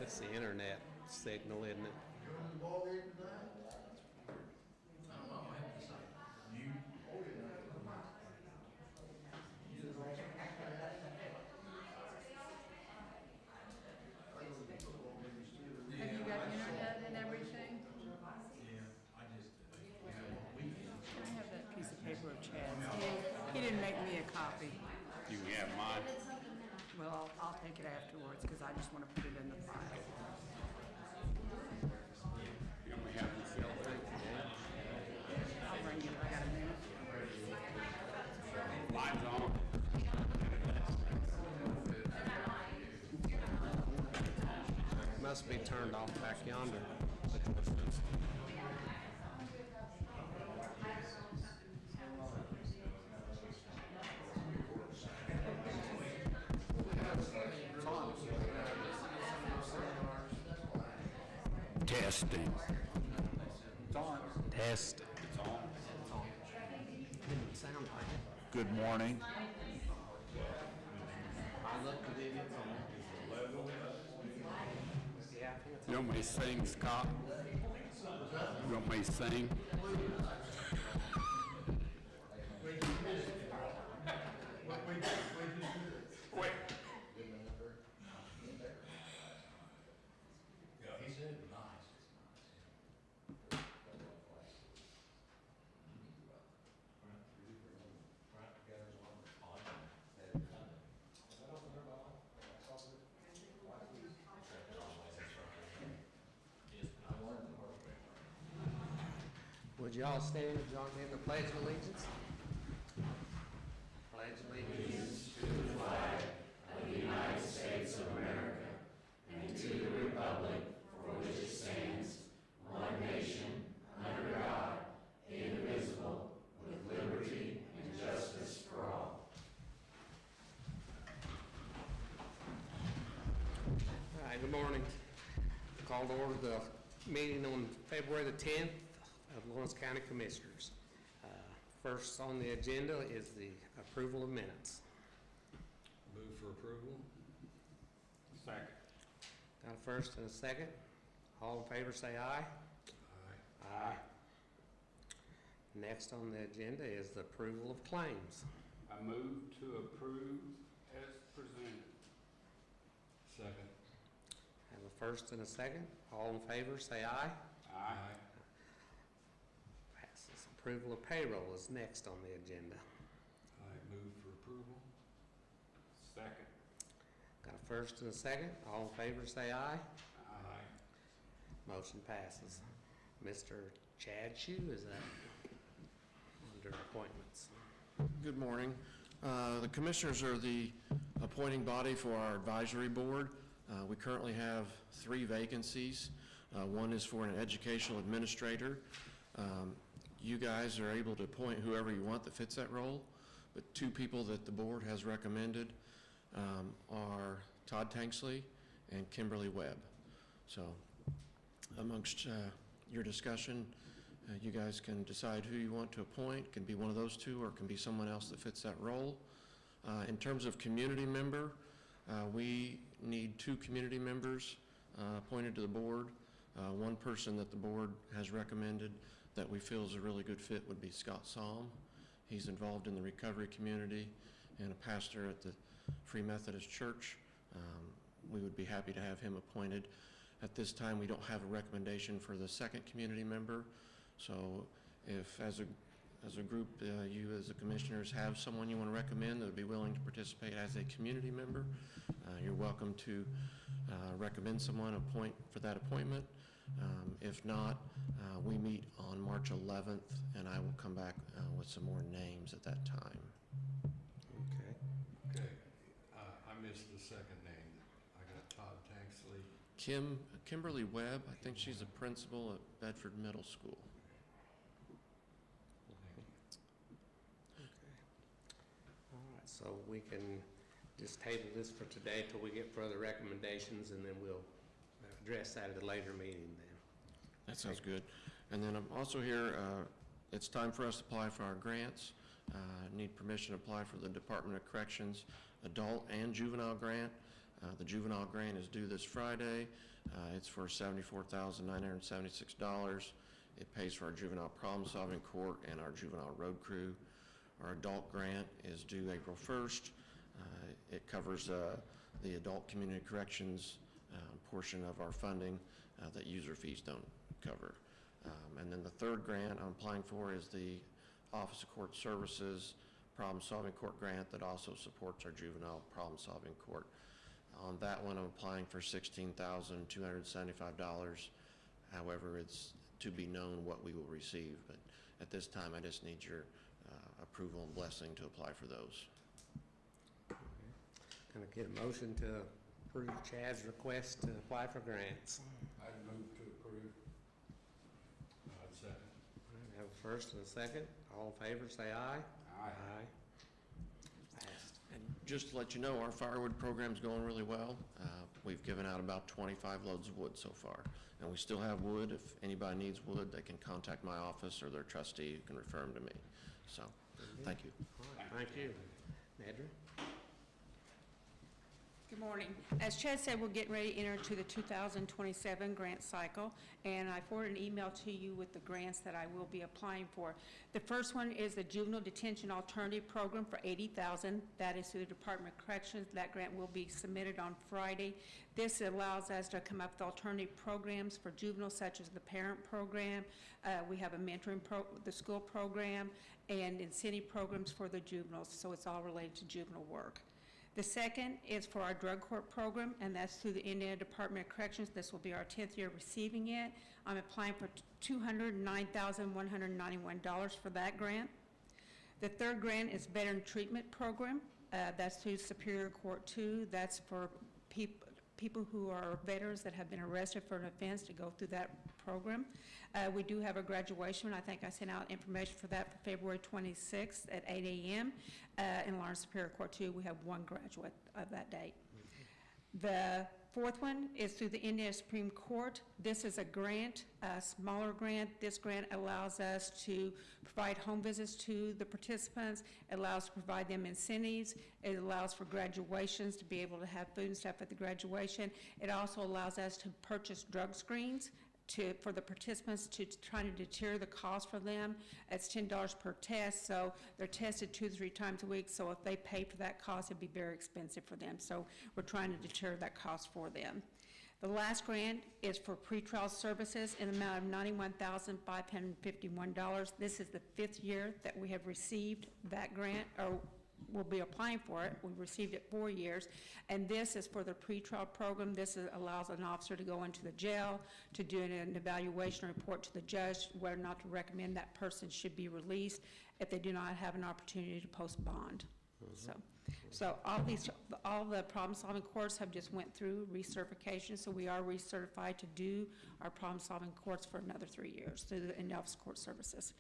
It's the internet signal, isn't it? Have you got internet and everything? Yeah, I just, Can I have that piece of paper of Chad's? He didn't make me a copy. You can have mine. Well, I'll take it afterwards because I just want to put it in the file. You only have to fill it. I'll bring you, I got a minute. Mine's on. Must be turned off back yonder. Testing. it's on. Test. It's on. Didn't sound like it. Good morning. I looked at it. Yeah, I think it's You want me to sing, Scott? You want me to sing? Quick. Yeah, he said it was nice. Would you all stand and join me in the Pledge of Allegiance? Pledge allegiance. All right, good morning. Call to order the meeting on February the 10th of Lawrence County Commissioners. First on the agenda is the approval of minutes. Move for approval? Second. Got a first and a second. All in favor say aye. Aye. Aye. Next on the agenda is the approval of claims. I move to approve as presented. Second. Have a first and a second. All in favor say aye. Aye. Passes. Approval of payroll is next on the agenda. I move for approval? Second. Got a first and a second. All in favor say aye. Aye. Motion passes. Mr. Chad Shue is that under appointments. Good morning. The Commissioners are the appointing body for our advisory board. We currently have 3 vacancies. One is for an educational administrator. You guys are able to appoint whoever you want that fits that role, but 2 people that the board has recommended are Todd Tanksley and Kimberly Webb. So amongst your discussion, you guys can decide who you want to appoint. It can be one of those 2 or it can be someone else that fits that role. In terms of community member, we need 2 community members appointed to the board. One person that the board has recommended that we feel is a really good fit would be Scott Salm. He's involved in the recovery community and a pastor at the Free Methodist Church. We would be happy to have him appointed. At this time, we don't have a recommendation for the second community member. So if as a group, you as the commissioners have someone you want to recommend that would be willing to participate as a community member, you're welcome to recommend someone for that appointment. If not, we meet on March 11th, and I will come back with some more names at that time. Okay. Okay. I missed the second name. I got Todd Tanksley. Kimberly Webb, I think she's a principal at Bedford Middle School. Thank you. Okay. All right, so we can just table this for today till we get further recommendations, and then we'll address that at a later meeting then. That sounds good. And then I'm also here, it's time for us to apply for our grants. Need permission to apply for the Department of Corrections adult and juvenile grant. The juvenile grant is due this Friday. It's for $74,976. It pays for our juvenile problem-solving court and our juvenile road crew. Our adult grant is due April 1st. It covers the adult community corrections portion of our funding that user fees don't cover. And then the third grant I'm applying for is the Office of Court Services Problem-Solving Court Grant that also supports our juvenile problem-solving court. On that one, I'm applying for $16,275. However, it's to be known what we will receive, but at this time, I just need your approval and blessing to apply for those. Can I get a motion to approve Chad's request to apply for grants? I'd move to approve. I'd second. All right, have a first and a second. All in favor, say aye. Aye. Passed. And just to let you know, our firewood program's going really well. We've given out about 25 loads of wood so far, and we still have wood. If anybody needs wood, they can contact my office or their trustee who can refer them to me. So, thank you. All right, thank you. Nedra? Good morning. As Chad said, we're getting ready to enter into the 2027 grant cycle, and I forwarded an email to you with the grants that I will be applying for. The first one is the Juvenile Detention Alternative Program for $80,000. That is through the Department of Corrections. That grant will be submitted on Friday. This allows us to come up with alternative programs for juveniles, such as the parent program. We have a mentoring the school program, and incentive programs for the juveniles, so it's all related to juvenile work. The second is for our drug court program, and that's through the Indiana Department of Corrections. This will be our 10th year receiving it. I'm applying for $209,191 for that grant. The third grant is Veteran Treatment Program. That's through Superior Court 2. That's for people who are veterans that have been arrested for an offense to go through that program. We do have a graduation. I think I sent out information for that for February 26th at 8 a.m. In Lawrence Superior Court 2. We have one graduate of that date. The fourth one is through the Indiana Supreme Court. This is a grant, a smaller grant. This grant allows us to provide home visits to the participants. It allows to provide them incentives. It allows for graduations to be able to have food and stuff at the graduation. It also allows us to purchase drug screens for the participants to try to deter the cost for them. It's $10 per test, so they're tested 2 to 3 times a week, so if they pay for that cost, it'd be very expensive for them. So we're trying to deter that cost for them. The last grant is for pretrial services in the amount of $91,551. This is the 5th year that we have received that grant, or we'll be applying for it. We've received it 4 years, and this is for the pretrial program. This allows an officer to go into the jail to do an evaluation report to the judge whether or not to recommend that person should be released if they do not have an opportunity to post bond. So all the problem-solving courts have just went through recertification, so we are recertified to do our problem-solving courts for another 3 years through the in-office court services.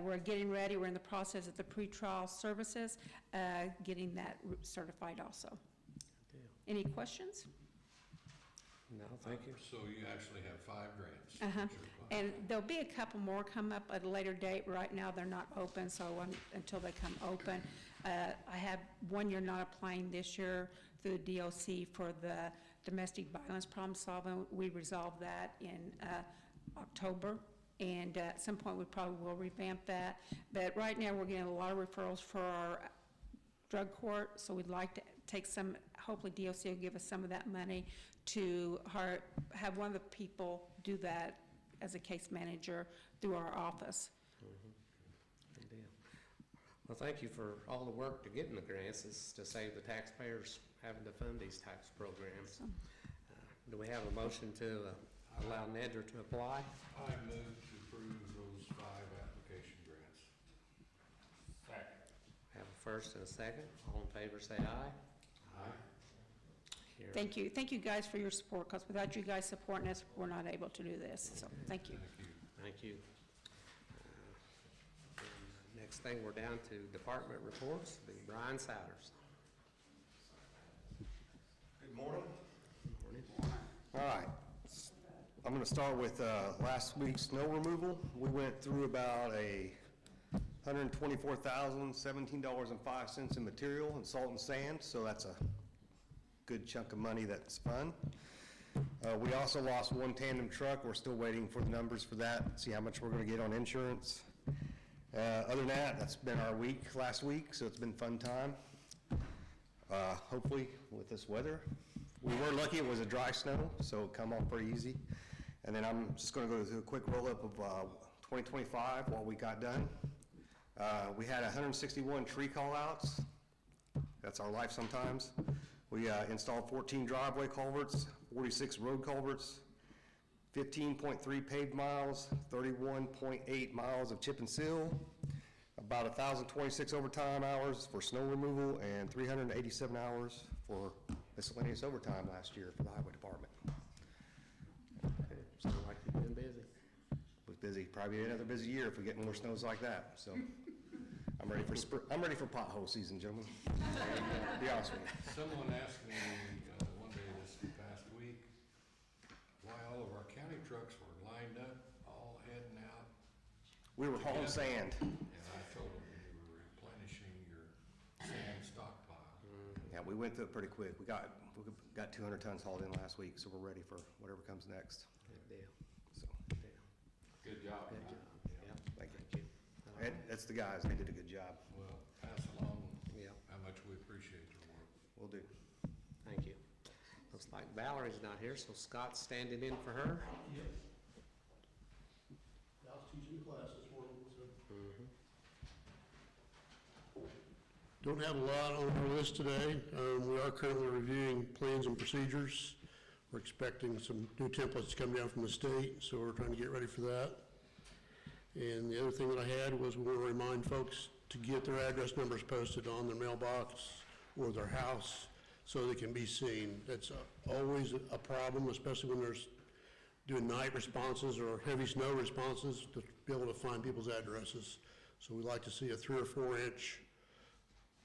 We're getting ready. We're in the process of the pretrial services, getting that certified also. Any questions? No, thank you. So you actually have 5 grants? Uh-huh. that you're applying And there'll be a couple more come up at a later date. Right now, they're not open, so until they come open. I have one you're not applying this year through the DOC for the domestic violence problem solving. We resolved that in October, and at some point we probably will revamp that. But right now, we're getting a lot of referrals for our drug court, so we'd like to take some, hopefully DOC will give us some of that money to have one of the people do that as a case manager through our office. Good deal. Well, thank you for all the work to getting the grants. It's to save the taxpayers having to fund these types of programs. Do we have a motion to allow Nedra to apply? I move to approve those 5 application grants. Second. Have a first and a second. All in favor, say aye. Aye. Here. Thank you. Thank you guys for your support, because without you guys supporting us, we're not able to do this. So thank you. Thank you. Thank you. Next thing, we're down to department reports. Be Brian Souders. Good morning. All right. I'm going to start with last week's snow removal. We went through about $124,017.05 in material and salt and sand, so that's a good chunk of money that's fun. We also lost one tandem truck. We're still waiting for the numbers for that, see how much we're gonna get on insurance. Other than that, that's been our week, last week, so it's been a fun time. Hopefully with this weather. We were lucky it was a dry snow, so it come off pretty easy. And then I'm just gonna go through a quick roll-up of 2025, what we got done. We had 161 tree call-outs. That's our life sometimes. We installed 14 driveway culverts, 46 road culverts, 15.3 paved miles, 31.8 miles of chip and seal, about 1,026 overtime hours for snow removal, and 387 hours for miscellaneous overtime last year for the highway department. Sound like you've been busy. Was busy, probably another busy year if we get more snows like that, so. I'm ready for pothole season, gentlemen. Be honest with you. Someone asked me one day this past week why all of our county trucks were lined up, all heading out. We were hauling sand. And I told them you were replenishing your sand stockpile. Yeah, we went through it pretty quick. We got 200 tons hauled in last week, so we're ready for whatever comes next. Good deal. So, Good deal. Good job. Good Matt. job. Yeah. Yeah, thank you. you. That's the guys, they did a good job. Well, pass along Yeah. how much we appreciate your work. Will do. Thank you. Looks like Valerie's not here, so Scott's standing in for her. I was teaching class this morning, so. Don't have a lot on our list today. We are currently reviewing plans and procedures. We're expecting some new templates to come down from the state, so we're trying to get ready for that. And the other thing that I had was we want to remind folks to get their address numbers posted on their mailbox or their house so they can be seen. That's always a problem, especially when there's doing night responses or heavy snow responses, to be able to find people's addresses. So we like to see a 3 or 4 inch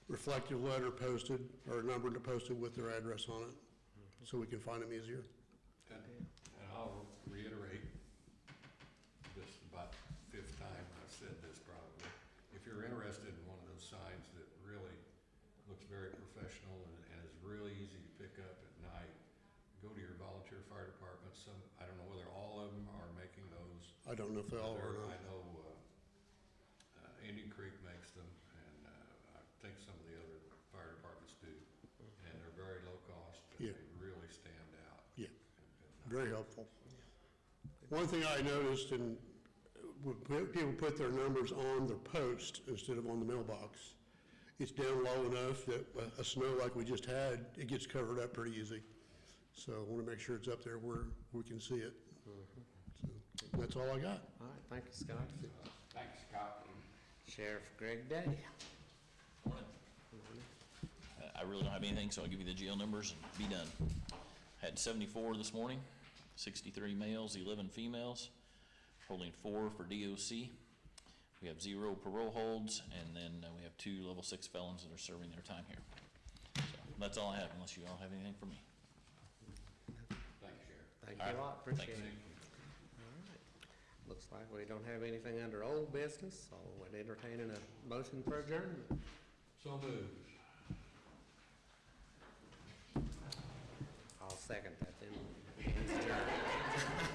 reflective letter posted or number posted with their address on it, so we can find them easier. And I'll reiterate, this is about the 5th time I've said this probably. If you're interested in one of those signs that really looks very professional and is really easy to pick up at night, go to your volunteer fire department. I don't know whether all of them are making those. I don't know if they all are or I not. know Indian Creek makes them, and I think some of the other fire departments do. And they're very low cost, and Yeah. they really stand out. Yeah, very helpful. One thing I noticed, and when people put their numbers on their post instead of on the mailbox, it's down low enough that a snow like we just had, it gets covered up pretty easy. So I want to make sure it's up there where we can see it. So that's all I got. All right, thank you, Scott. Thanks, Scott. Sheriff Greg Day. Morning. I really don't have anything, so I'll give you the jail numbers and be done. Had 74 this morning, 63 males, 11 females, holding 4 for DOC. We have 0 parole holds, and then we have 2 level 6 felons that are serving their time here. So that's all I have, unless you all have anything for me. Thanks, Sheriff. Thank All you a right, lot, appreciate thanks. it. Looks like we don't have anything under old business, so we'd entertain a motion for adjournment. So moved. I'll second that then. Meeting's adjourned.